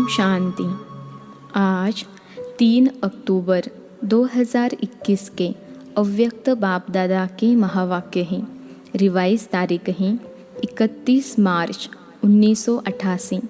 शांति। आज 3 अक्टूबर 2021 के अव्यक्त बाप दादा के महावाक्य हैं। रिवाइज तारीख है 31 मार्च 1988।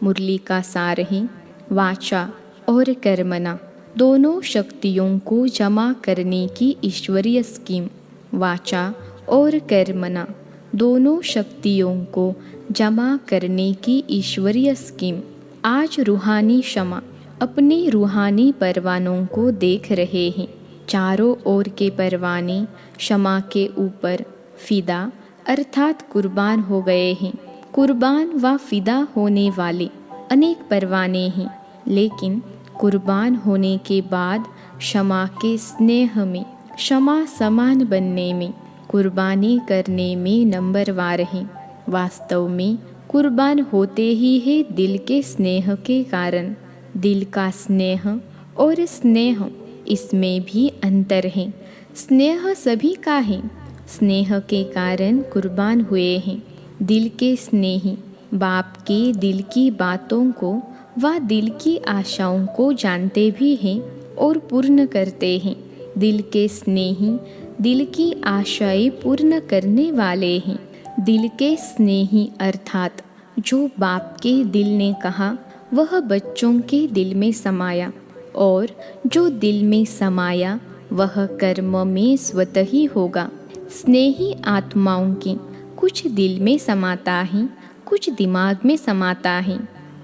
मुरली का सार है वाचा और कर्मणा दोनों शक्तियों को जमा करने की ईश्वरीय स्कीम। वाचा और कर्मणा दोनों शक्तियों को जमा करने की ईश्वरीय स्कीम। आज रूहानी क्षमा अपने रूहानी परवानों को देख रहे हैं। चारों ओर के परवाने क्षमा के ऊपर फिदा अर्थात कुर्बान हो गए हैं। कुर्बान व फिदा होने वाले अनेक परवाने हैं, लेकिन कुर्बान होने के बाद क्षमा के स्नेह में, क्षमा समान बनने में, कुर्बानी करने में नंबरवार हैं। वास्तव में कुर्बान होते ही है दिल के स्नेह के कारण। दिल का स्नेह और स्नेह, इसमें भी अंतर है। स्नेह सभी का है, स्नेह के कारण कुर्बान हुए हैं। दिल के स्नेही बाप के दिल की बातों को व दिल की आशाओं को जानते भी हैं और पूर्ण करते हैं। दिल के स्नेही दिल की आशाएं पूर्ण करने वाले हैं। दिल के स्नेही अर्थात जो बाप के दिल ने कहा वह बच्चों के दिल में समाया, और जो दिल में समाया वह कर्म में स्वतः ही होगा। स्नेही आत्माओं की कुछ दिल में समाता है, कुछ दिमाग में समाता है।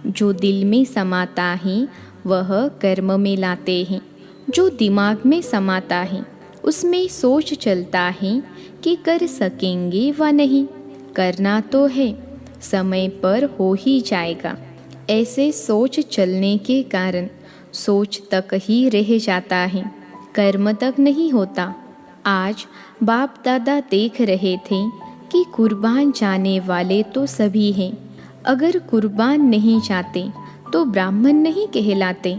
जो दिल में समाता है वह कर्म में लाते हैं। जो दिमाग में समाता है उसमें सोच चलता है कि कर सकेंगे व नहीं। करना तो है, समय पर हो ही जाएगा। ऐसे सोच चलने के कारण सोच तक ही रह जाता है, कर्म तक नहीं होता। आज बाप दादा देख रहे थे कि कुर्बान जाने वाले तो सभी हैं। अगर कुर्बान नहीं जाते तो ब्राह्मण नहीं कहलाते।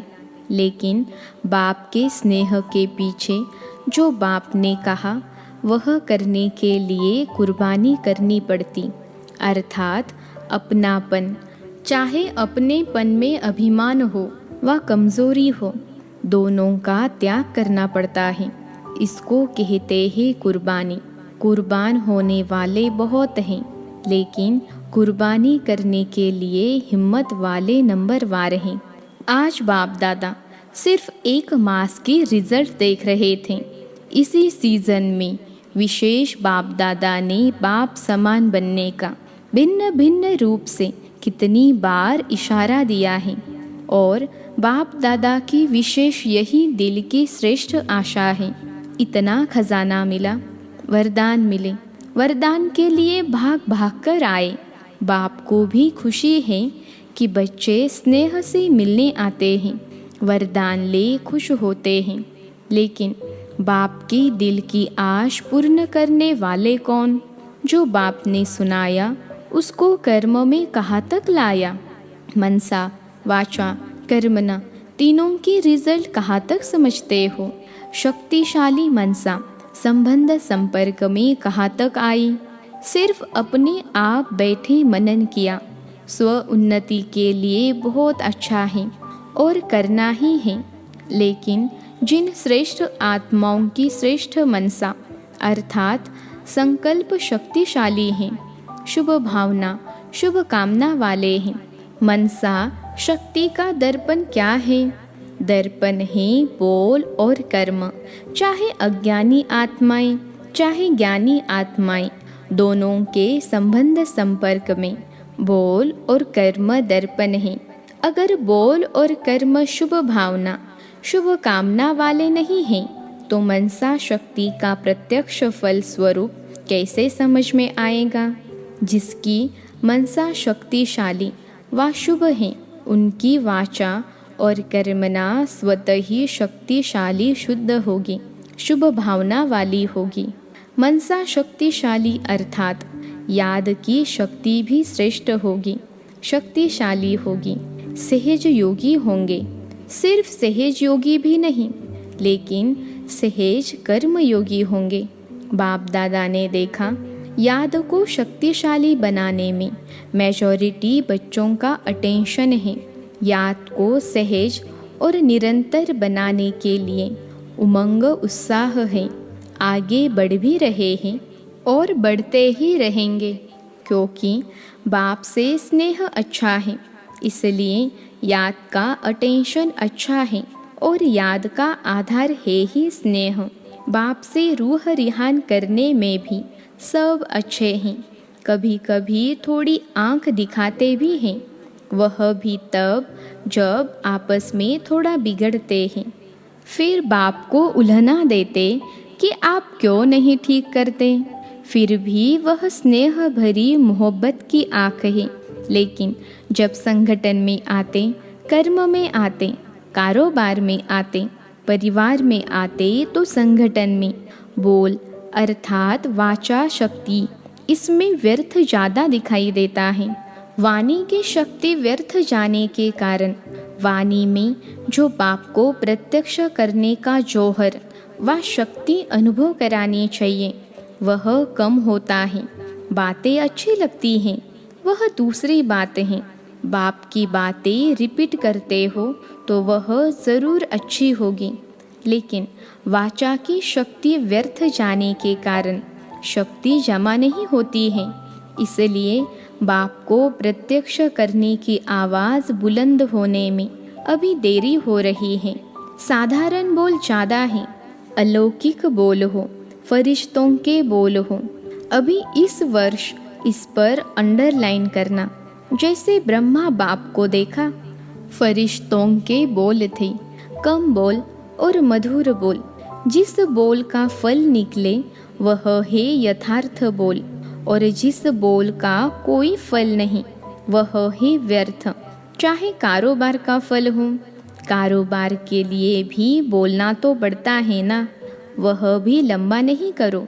लेकिन बाप के स्नेह के पीछे जो बाप ने कहा वह करने के लिए कुर्बानी करनी पड़ती, अर्थात अपनापन। चाहे अपनेपन में अभिमान हो व कमज़ोरी हो, दोनों का त्याग करना पड़ता है। इसको कहते हैं कुर्बानी। कुर्बान होने वाले बहुत हैं, लेकिन कुर्बानी करने के लिए हिम्मत वाले नंबरवार हैं। आज बाप दादा सिर्फ 1 मास के रिजल्ट देख रहे थे। इसी सीज़न में विशेष बाप दादा ने बाप समान बनने का भिन्न भिन्न रूप से कितनी बार इशारा दिया है, और बाप दादा की विशेष यही दिल की श्रेष्ठ आशा है। इतना खजाना मिला, वरदान मिले, वरदान के लिए भाग भाग कर आए। बाप को भी खुशी है कि बच्चे स्नेह से मिलने आते हैं, वरदान ले खुश होते हैं। लेकिन बाप की दिल की आश पूर्ण करने वाले कौन? जो बाप ने सुनाया उसको कर्म में कहाँ तक लाया? मनसा, वाचा, कर्मणा तीनों की रिजल्ट कहाँ तक समझते हो? शक्तिशाली मनसा संबंध संपर्क में कहाँ तक आई? सिर्फ अपने आप बैठे मनन किया। स्व उन्नति के लिए बहुत अच्छा है और करना ही है। लेकिन जिन श्रेष्ठ आत्माओं की श्रेष्ठ मनसा अर्थात संकल्प शक्तिशाली हैं, शुभ भावना शुभ कामना वाले हैं। मनसा शक्ति का दर्पण क्या है? दर्पण है बोल और कर्म। चाहे अज्ञानी आत्माएं चाहे ज्ञानी आत्माएं, दोनों के संबंध संपर्क में बोल और कर्म दर्पण है। अगर बोल और कर्म शुभ भावना शुभ कामना वाले नहीं हैं, तो मनसा शक्ति का प्रत्यक्ष फल स्वरूप कैसे समझ में आएगा? जिसकी मनसा शक्तिशाली व शुभ है, उनकी वाचा और कर्मणा स्वतः ही शक्तिशाली शुद्ध होगी, शुभ भावना वाली होगी। मनसा शक्तिशाली अर्थात याद की शक्ति भी श्रेष्ठ होगी, शक्तिशाली होगी। सहज योगी होंगे। सिर्फ सहज योगी भी नहीं, लेकिन सहज कर्म योगी होंगे। बाप दादा ने देखा याद को शक्तिशाली बनाने में मेजॉरिटी बच्चों का अटेंशन है। याद को सहज और निरंतर बनाने के लिए उमंग उत्साह है। आगे बढ़ भी रहे हैं और बढ़ते ही रहेंगे, क्योंकि बाप से स्नेह अच्छा है, इसलिए याद का अटेंशन अच्छा है और याद का आधार है ही स्नेह। बाप से रूह रिहान करने में भी सब अच्छे हैं। कभी कभी थोड़ी आंख दिखाते भी हैं, वह भी तब जब आपस में थोड़ा बिगड़ते हैं। फिर बाप को उल्हना देते कि आप क्यों नहीं ठीक करते। फिर भी वह स्नेह भरी मोहब्बत की आँख है। लेकिन जब संगठन में आते, कर्म में आते, कारोबार में आते, परिवार में आते, तो संगठन में बोल अर्थात वाचा शक्ति, इसमें व्यर्थ ज़्यादा दिखाई देता है। वाणी की शक्ति व्यर्थ जाने के कारण वाणी में जो बाप को प्रत्यक्ष करने का जौहर व शक्ति अनुभव करानी चाहिए, वह कम होता है। बातें अच्छी लगती हैं, वह दूसरी बात है। बाप की बातें रिपीट करते हो तो वह ज़रूर अच्छी होगी, लेकिन वाचा की शक्ति व्यर्थ जाने के कारण शक्ति जमा नहीं होती है। इसलिए बाप को प्रत्यक्ष करने की आवाज़ बुलंद होने में अभी देरी हो रही है। साधारण बोल ज़्यादा है, अलौकिक बोल हो, फरिश्तों के बोल हो। अभी इस वर्ष इस पर अंडरलाइन करना। जैसे ब्रह्मा बाप को देखा, फरिश्तों के बोल थे, कम बोल और मधुर बोल। जिस बोल का फल निकले वह है यथार्थ बोल, और जिस बोल का कोई फल नहीं वह है व्यर्थ। चाहे कारोबार का फल हो, कारोबार के लिए भी बोलना तो पड़ता है ना, वह भी लंबा नहीं करो।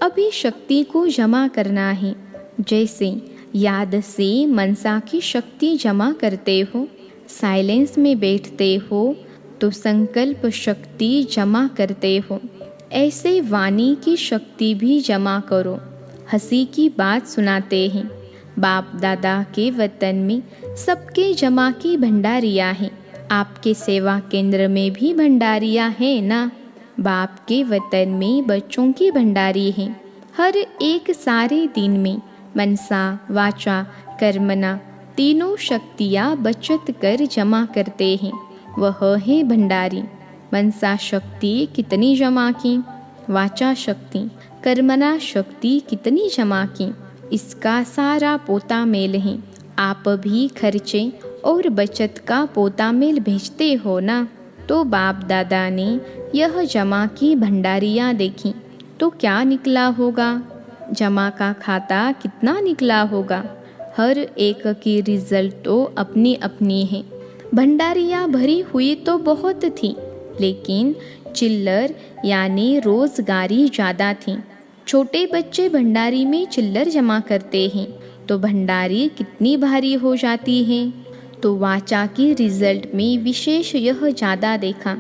अभी शक्ति को जमा करना है। जैसे याद से मनसा की शक्ति जमा करते हो, साइलेंस में बैठते हो तो संकल्प शक्ति जमा करते हो, ऐसे वाणी की शक्ति भी जमा करो। हंसी की बात सुनाते हैं। बाप दादा के वतन में सबके जमा की भंडारियाँ हैं। आपके सेवा केंद्र में भी भंडारियाँ हैं ना। बाप के वतन में बच्चों की भंडारी हैं। हर एक सारे दिन में मनसा वाचा कर्मना तीनों शक्तियाँ बचत कर जमा करते हैं, वह है भंडारी। मनसा शक्ति कितनी जमा की, वाचा शक्ति कर्मना शक्ति कितनी जमा की, इसका सारा पोता मेल है। आप भी खर्चे और बचत का पोता मेल भेजते हो ना। तो बाप दादा ने यह जमा की भंडारियाँ देखी तो क्या निकला होगा, जमा का खाता कितना निकला होगा। हर एक की रिजल्ट तो अपनी अपनी है। भंडारियाँ भरी हुई तो बहुत थी, लेकिन चिल्लर यानी रोजगारी ज़्यादा थी। छोटे बच्चे भंडारी में चिल्लर जमा करते हैं तो भंडारी कितनी भारी हो जाती है। तो वाचा की रिजल्ट में विशेष यह ज़्यादा देखा।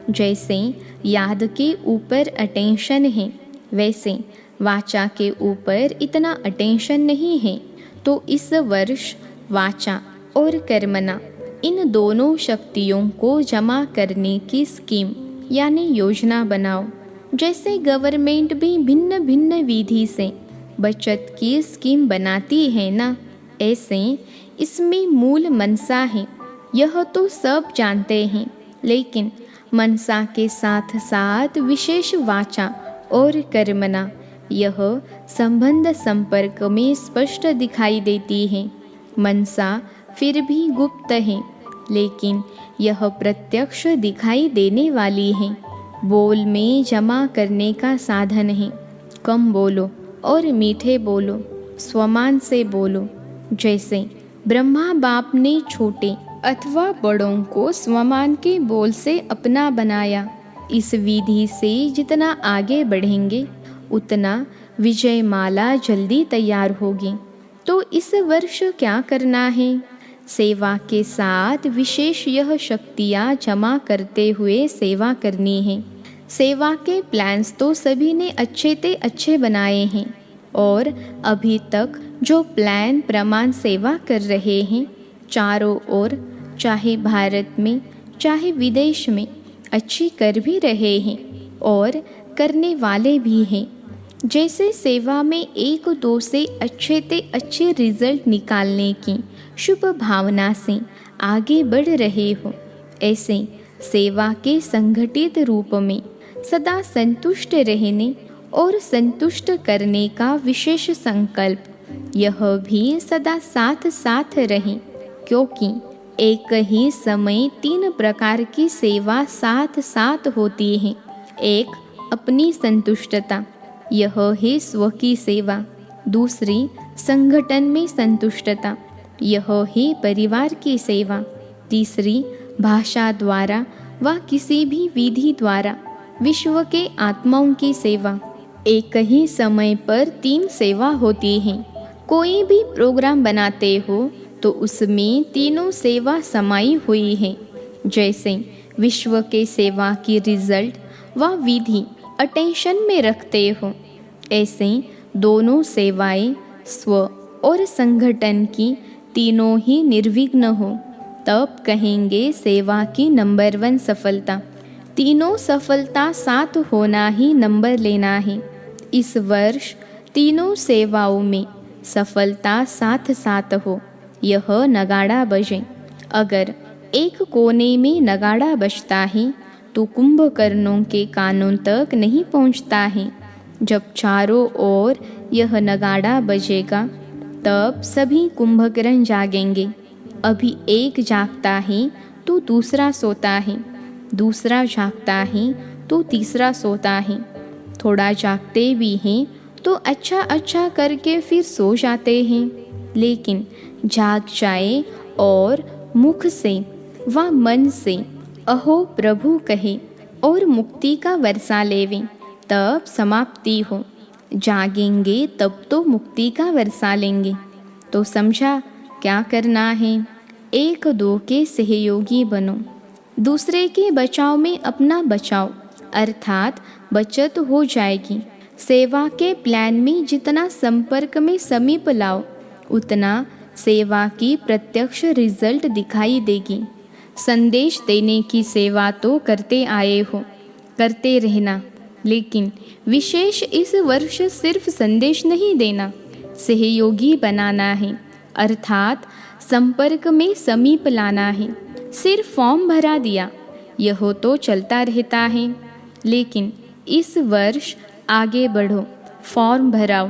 जैसे याद के ऊपर अटेंशन है, वैसे वाचा के ऊपर इतना अटेंशन नहीं है। तो इस वर्ष वाचा और कर्मना इन दोनों शक्तियों को जमा करने की स्कीम यानी योजना बनाओ। जैसे गवर्नमेंट भी भिन्न भिन्न विधि से बचत की स्कीम बनाती है ना, ऐसे इसमें मूल मनसा है। यह तो सब जानते हैं, लेकिन मनसा के साथ साथ विशेष वाचा और कर्मना यह संबंध संपर्क में स्पष्ट दिखाई देती है। मनसा फिर भी गुप्त है, लेकिन यह प्रत्यक्ष दिखाई देने वाली है। बोल में जमा करने का साधन है। कम बोलो और मीठे बोलो, स्वमान से बोलो। जैसे ब्रह्मा बाप ने छोटे अथवा बड़ों को स्वमान के बोल से अपना बनाया। इस विधि से जितना आगे बढ़ेंगे उतना विजय माला जल्दी तैयार होगी। तो इस वर्ष क्या करना है? सेवा के साथ विशेष यह शक्तियाँ जमा करते हुए सेवा करनी है। सेवा के प्लान्स तो सभी ने अच्छे ते अच्छे बनाए हैं, और अभी तक जो प्लान प्रमाण सेवा कर रहे हैं, चारों ओर चाहे भारत में चाहे विदेश में अच्छी कर भी रहे हैं और करने वाले भी हैं। जैसे सेवा में एक दो से अच्छे रिजल्ट निकालने की शुभ भावना से आगे बढ़ रहे हो, ऐसे सेवा के संगठित रूप में सदा संतुष्ट रहने और संतुष्ट करने का विशेष संकल्प, यह भी सदा साथ साथ रहे, क्योंकि एक ही समय 3 प्रकार की सेवा साथ साथ होती है। एक अपनी संतुष्टता, यह है स्व की सेवा। दूसरी संगठन में संतुष्टता, यह है परिवार की सेवा। तीसरी भाषा द्वारा व किसी भी विधि द्वारा विश्व के आत्माओं की सेवा। एक ही समय पर 3 सेवा होती हैं। कोई भी प्रोग्राम बनाते हो तो उसमें तीनों सेवा समाई हुई है। जैसे विश्व के सेवा की रिजल्ट व विधि अटेंशन में रखते हो, ऐसे दोनों सेवाएं स्व और संगठन की तीनों ही निर्विघ्न हो, तब कहेंगे सेवा की नंबर 1 सफलता। तीनों सफलता साथ होना ही नंबर लेना है। इस वर्ष तीनों सेवाओं में सफलता साथ साथ हो, यह नगाड़ा बजे। अगर एक कोने में नगाड़ा बजता है तो कुंभकर्णों के कानों तक नहीं पहुंचता है। जब चारों ओर यह नगाड़ा बजेगा तब सभी कुंभकर्ण जागेंगे। अभी एक जागता है तो दूसरा सोता है, दूसरा जागता है तो तीसरा सोता है, थोड़ा जागते भी हैं तो अच्छा करके फिर सो जाते हैं। लेकिन जाग जाए और मुख से व मन से अहो प्रभु कहे और मुक्ति का वर्षा लेवें, तब समाप्ति हो। जागेंगे तब तो मुक्ति का वर्षा लेंगे। तो समझा क्या करना है? 1-2 के सहयोगी बनो, दूसरे के बचाव में अपना बचाव अर्थात बचत हो जाएगी। सेवा के प्लान में जितना संपर्क में समीप लाओ उतना सेवा की प्रत्यक्ष रिजल्ट दिखाई देगी। संदेश देने की सेवा तो करते आए हो, करते रहना, लेकिन विशेष इस वर्ष सिर्फ संदेश नहीं देना, सहयोगी बनाना है, अर्थात संपर्क में समीप लाना है। सिर्फ फॉर्म भरा दिया, यह तो चलता रहता है, लेकिन इस वर्ष आगे बढ़ो, फॉर्म भराओ,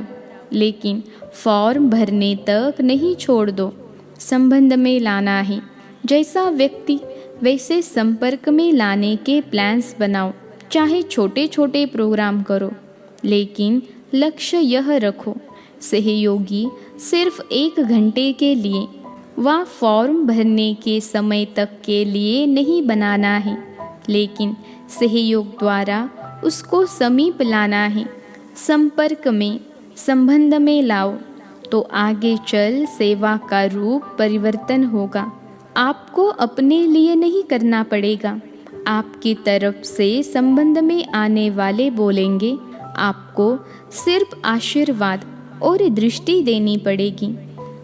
लेकिन फॉर्म भरने तक नहीं छोड़ दो, संबंध में लाना है। जैसा व्यक्ति वैसे संपर्क में लाने के प्लान्स बनाओ। चाहे छोटे छोटे प्रोग्राम करो, लेकिन लक्ष्य यह रखो, सहयोगी सिर्फ 1 घंटे के लिए व फॉर्म भरने के समय तक के लिए नहीं बनाना है, लेकिन सहयोग द्वारा उसको समीप लाना है। संपर्क में संबंध में लाओ तो आगे चल सेवा का रूप परिवर्तन होगा। आपको अपने लिए नहीं करना पड़ेगा, आपकी तरफ से संबंध में आने वाले बोलेंगे। आपको सिर्फ आशीर्वाद और दृष्टि देनी पड़ेगी।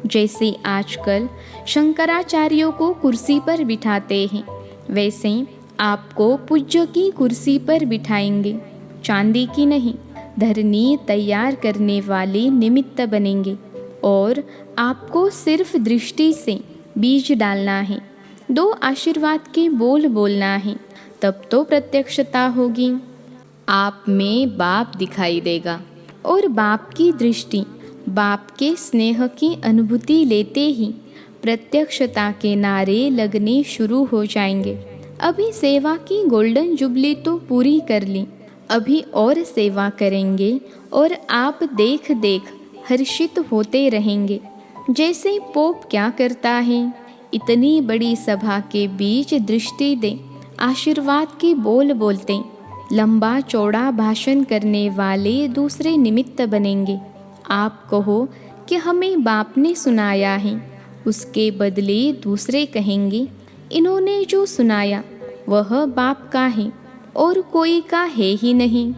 जैसे आजकल शंकराचार्यों को कुर्सी पर बिठाते हैं, वैसे आपको पूज्य की कुर्सी पर बिठाएंगे, चांदी की नहीं। धरनी तैयार करने वाले निमित्त बनेंगे और आपको सिर्फ दृष्टि से बीज डालना है, 2 आशीर्वाद के बोल बोलना है, तब तो प्रत्यक्षता होगी। आप में बाप दिखाई देगा और बाप की दृष्टि, बाप के स्नेह की अनुभूति लेते ही प्रत्यक्षता के नारे लगने शुरू हो जाएंगे। अभी सेवा की गोल्डन जुबली तो पूरी कर ली, अभी और सेवा करेंगे और आप देख देख हर्षित होते रहेंगे। जैसे पोप क्या करता है, इतनी बड़ी सभा के बीच दृष्टि दे, आशीर्वाद के बोल बोलते, लंबा चौड़ा भाषण करने वाले दूसरे निमित्त बनेंगे। आप कहो कि हमें बाप ने सुनाया है, उसके बदले दूसरे कहेंगे इन्होंने जो सुनाया वह बाप का है और कोई का है ही नहीं।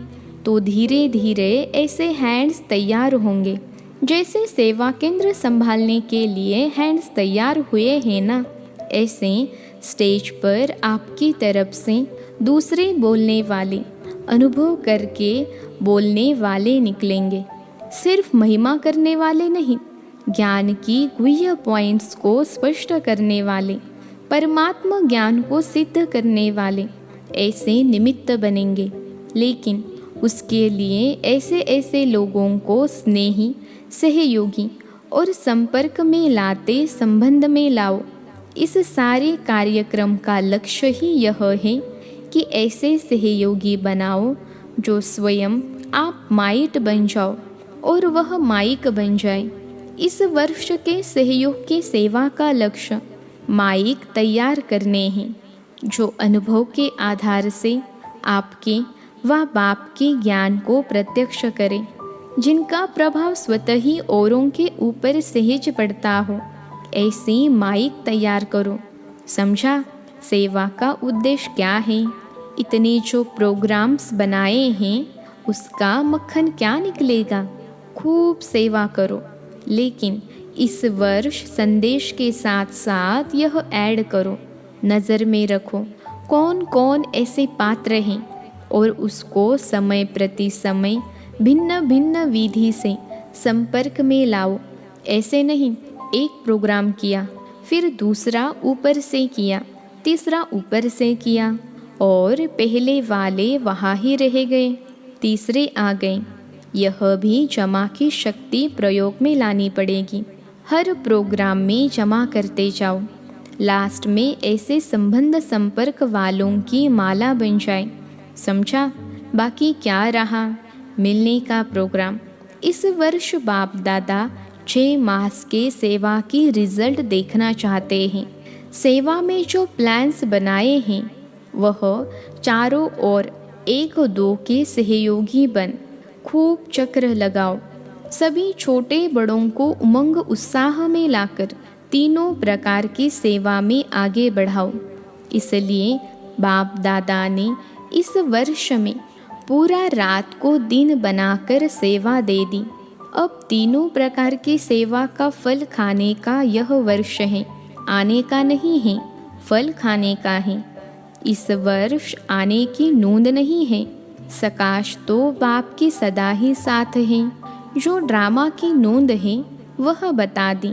तो धीरे धीरे ऐसे हैंड्स तैयार होंगे, जैसे सेवा केंद्र संभालने के लिए हैंड्स तैयार हुए हैं ना। ऐसे स्टेज पर आपकी तरफ से दूसरे बोलने वाले अनुभव करके बोलने वाले निकलेंगे, सिर्फ महिमा करने वाले नहीं, ज्ञान की गुह्य पॉइंट्स को स्पष्ट करने वाले, परमात्मा ज्ञान को सिद्ध करने वाले ऐसे निमित्त बनेंगे। लेकिन उसके लिए ऐसे ऐसे लोगों को स्नेही, सहयोगी और संपर्क में लाते संबंध में लाओ। इस सारे कार्यक्रम का लक्ष्य ही यह है कि ऐसे सहयोगी बनाओ जो स्वयं आप माइट बन जाओ और वह माइक बन जाए। इस वर्ष के सहयोग की सेवा का लक्ष्य माइक तैयार करने हैं, जो अनुभव के आधार से आपके व बाप के ज्ञान को प्रत्यक्ष करें, जिनका प्रभाव स्वतः ही औरों के ऊपर सहज पड़ता हो। ऐसी माइक तैयार करो। समझा सेवा का उद्देश्य क्या है? इतने जो प्रोग्राम्स बनाए हैं उसका मक्खन क्या निकलेगा? खूब सेवा करो, लेकिन इस वर्ष संदेश के साथ साथ यह ऐड करो, नज़र में रखो कौन कौन ऐसे पात्र हैं और उसको समय प्रति समय भिन्न भिन्न विधि से संपर्क में लाओ। ऐसे नहीं एक प्रोग्राम किया, फिर दूसरा ऊपर से किया, तीसरा ऊपर से किया और पहले वाले वहाँ ही रह गए, तीसरे आ गए। यह भी जमा की शक्ति प्रयोग में लानी पड़ेगी। हर प्रोग्राम में जमा करते जाओ, लास्ट में ऐसे संबंध संपर्क वालों की माला बन जाए। समझा? बाकी क्या रहा? मिलने का प्रोग्राम। इस वर्ष बाप दादा 6 मास के सेवा की रिजल्ट देखना चाहते हैं। सेवा में जो प्लान्स बनाए हैं वह चारों ओर 1-2 के सहयोगी बन खूब चक्र लगाओ। सभी छोटे बड़ों को उमंग उत्साह में लाकर तीनों प्रकार की सेवा में आगे बढ़ाओ। इसलिए बाप दादा ने इस वर्ष में पूरा रात को दिन बनाकर सेवा दे दी। अब तीनों प्रकार की सेवा का फल खाने का यह वर्ष है, आने का नहीं है, फल खाने का है। इस वर्ष आने की नोंद नहीं है। सकाश तो बाप की सदा ही साथ है। जो ड्रामा की नोंद है वह बता दी।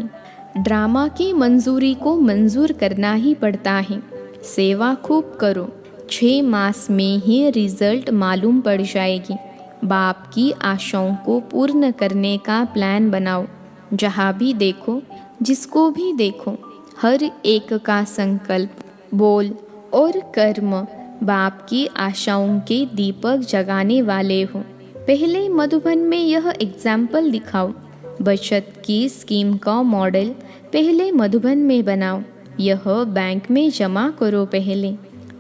ड्रामा की मंजूरी को मंजूर करना ही पड़ता है। सेवा खूब करो, 6 मास में ही रिजल्ट मालूम पड़ जाएगी। बाप की आशाओं को पूर्ण करने का प्लान बनाओ। जहाँ भी देखो, जिसको भी देखो, हर एक का संकल्प, बोल और कर्म बाप की आशाओं के दीपक जगाने वाले हो। पहले मधुबन में यह एग्जाम्पल दिखाओ। बचत की स्कीम का मॉडल पहले मधुबन में बनाओ। यह बैंक में जमा करो पहले।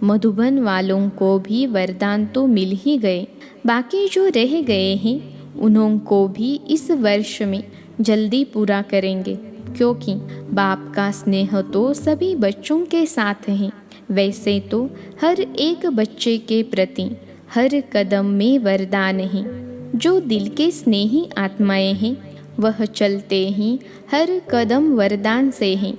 मधुबन वालों को भी वरदान तो मिल ही गए, बाकी जो रह गए हैं उन्हों को भी इस वर्ष में जल्दी पूरा करेंगे, क्योंकि बाप का स्नेह तो सभी बच्चों के साथ है। वैसे तो हर एक बच्चे के प्रति हर कदम में वरदान है। जो दिल के स्नेही आत्माएं हैं वह चलते ही हर कदम वरदान से हैं।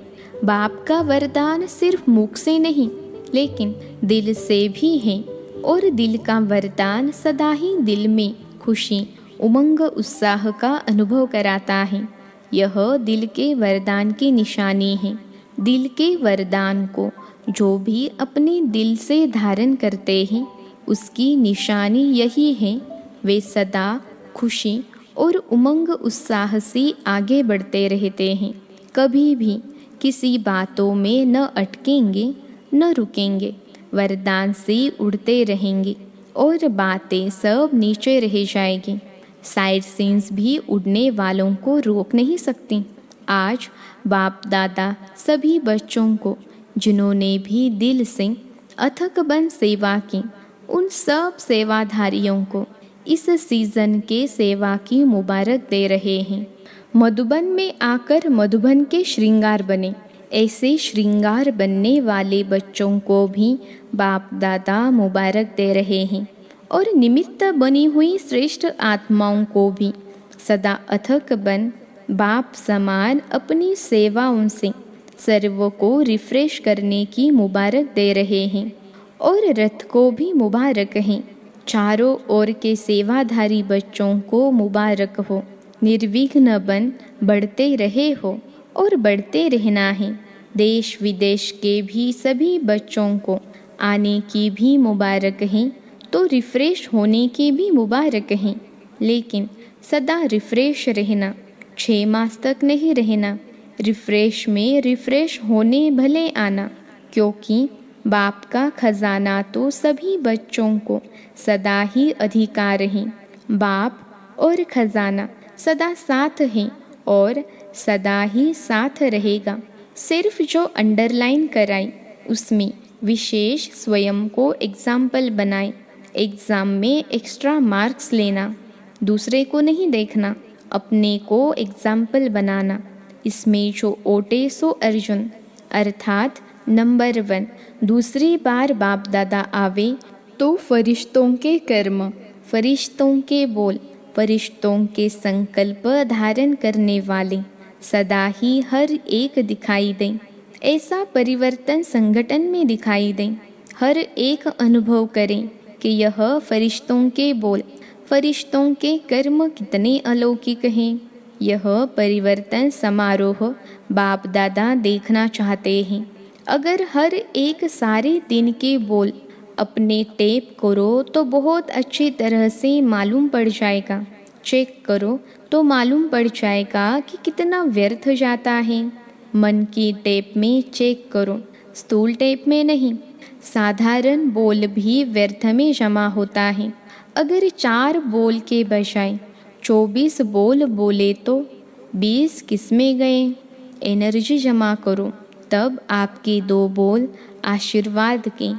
बाप का वरदान सिर्फ मुख से नहीं लेकिन दिल से भी है, और दिल का वरदान सदा ही दिल में खुशी, उमंग, उत्साह का अनुभव कराता है। यह दिल के वरदान की निशानी है। दिल के वरदान को जो भी अपने दिल से धारण करते हैं उसकी निशानी यही है। वे सदा खुशी और उमंग उत्साह से आगे बढ़ते रहते हैं। कभी भी किसी बातों में न अटकेंगे न रुकेंगे, वरदान से उड़ते रहेंगे और बातें सब नीचे रह जाएगी। साइड सीन्स भी उड़ने वालों को रोक नहीं सकती। आज बाप दादा सभी बच्चों को, जिन्होंने भी दिल से अथक बन सेवा की, उन सब सेवाधारियों को इस सीजन के सेवा की मुबारक दे रहे हैं। मधुबन में आकर मधुबन के श्रृंगार बने। ऐसे श्रृंगार बनने वाले बच्चों को भी बाप दादा मुबारक दे रहे हैं, और निमित्त बनी हुई श्रेष्ठ आत्माओं को भी सदा अथक बन बाप समान अपनी सेवाओं से सर्व को रिफ्रेश करने की मुबारक दे रहे हैं और रथ को भी मुबारक हैं। चारों ओर के सेवाधारी बच्चों को मुबारक हो। निर्विघ्न बन बढ़ते रहे हो और बढ़ते रहना है। देश विदेश के भी सभी बच्चों को आने की भी मुबारक है, तो रिफ्रेश होने की भी मुबारक है। लेकिन सदा रिफ्रेश रहना, 6 मास तक नहीं रहना। रिफ्रेश में रिफ्रेश होने भले आना, क्योंकि बाप का खजाना तो सभी बच्चों को सदा ही अधिकार है। बाप और खजाना सदा साथ हैं और सदा ही साथ रहेगा। सिर्फ जो अंडरलाइन कराए उसमें विशेष स्वयं को एग्जाम्पल बनाए। एग्ज़ाम में एक्स्ट्रा मार्क्स लेना, दूसरे को नहीं देखना, अपने को एग्जाम्पल बनाना। इसमें जो ओटे सो अर्जुन अर्थात नंबर 1 दूसरी बार बाप दादा आवे तो फरिश्तों के कर्म, फरिश्तों के बोल, फरिश्तों के संकल्प धारण करने वाले सदा ही हर एक दिखाई दें। ऐसा परिवर्तन संगठन में दिखाई दें। हर एक अनुभव करें कि यह फरिश्तों के बोल, फरिश्तों के कर्म कितने अलौकिक हैं। यह परिवर्तन समारोह बाप दादा देखना चाहते हैं। अगर हर एक सारे दिन के बोल अपने टेप करो तो बहुत अच्छी तरह से मालूम पड़ जाएगा। चेक करो तो मालूम पड़ जाएगा कि कितना व्यर्थ जाता है। मन की टेप में चेक करो, स्थूल टेप में नहीं। साधारण बोल भी व्यर्थ में जमा होता है। अगर 4 बोल के बजाय 24 बोल बोले तो 20 किस में गए। एनर्जी जमा करो, तब आपके 2 बोल आशीर्वाद के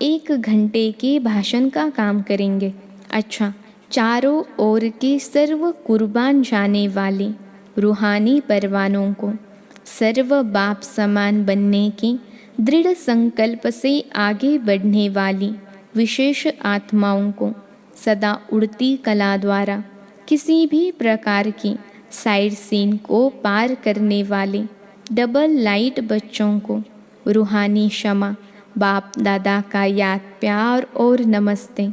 1 घंटे के भाषण का काम करेंगे। अच्छा, चारों ओर के सर्व कुर्बान जाने वाले रूहानी परवानों को सर्व बाप समान बनने के दृढ़ संकल्प से आगे बढ़ने वाली विशेष आत्माओं को सदा उड़ती कला द्वारा किसी भी प्रकार की साइड सीन को पार करने वाले डबल लाइट बच्चों को रूहानी क्षमा, बाप दादा का याद प्यार और नमस्ते।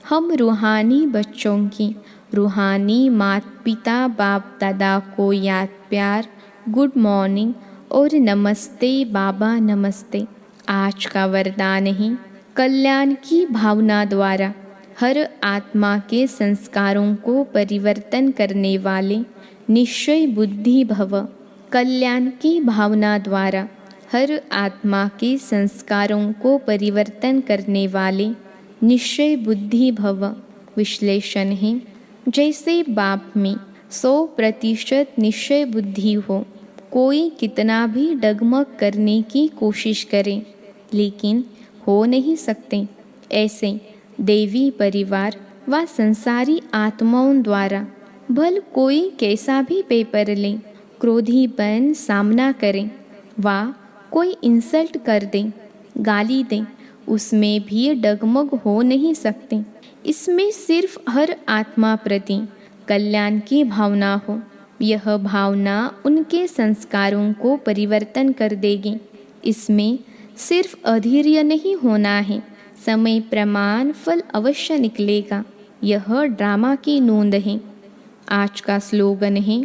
हम रूहानी बच्चों की रूहानी माता पिता बाप दादा को याद प्यार, गुड मॉर्निंग और नमस्ते बाबा नमस्ते। आज का वरदान है कल्याण की भावना द्वारा हर आत्मा के संस्कारों को परिवर्तन करने वाले निश्चय बुद्धि भव। कल्याण की भावना द्वारा हर आत्मा के संस्कारों को परिवर्तन करने वाले निश्चय बुद्धि भव। विश्लेषण है, जैसे बाप में 100% निश्चय बुद्धि हो, कोई कितना भी डगमग करने की कोशिश करे लेकिन हो नहीं सकते। ऐसे देवी परिवार व संसारी आत्माओं द्वारा भल कोई कैसा भी पेपर ले, क्रोधीपन सामना करें व कोई इंसल्ट कर दे, गाली दे, उसमें भी डगमग हो नहीं सकते। इसमें सिर्फ हर आत्मा प्रति कल्याण की भावना हो। यह भावना उनके संस्कारों को परिवर्तन कर देगी। इसमें सिर्फ अधैर्य नहीं होना है, समय प्रमाण फल अवश्य निकलेगा। यह ड्रामा की नोंद है। आज का स्लोगन है,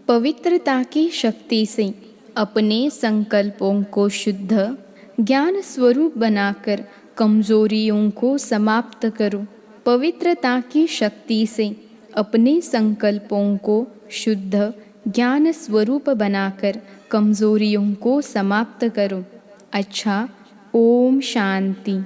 पवित्रता की शक्ति से अपने संकल्पों को शुद्ध ज्ञान स्वरूप बनाकर कमजोरियों को समाप्त करो। पवित्रता की शक्ति से अपने संकल्पों को शुद्ध ज्ञान स्वरूप बनाकर कमजोरियों को समाप्त करो। अच्छा, ओम शांति।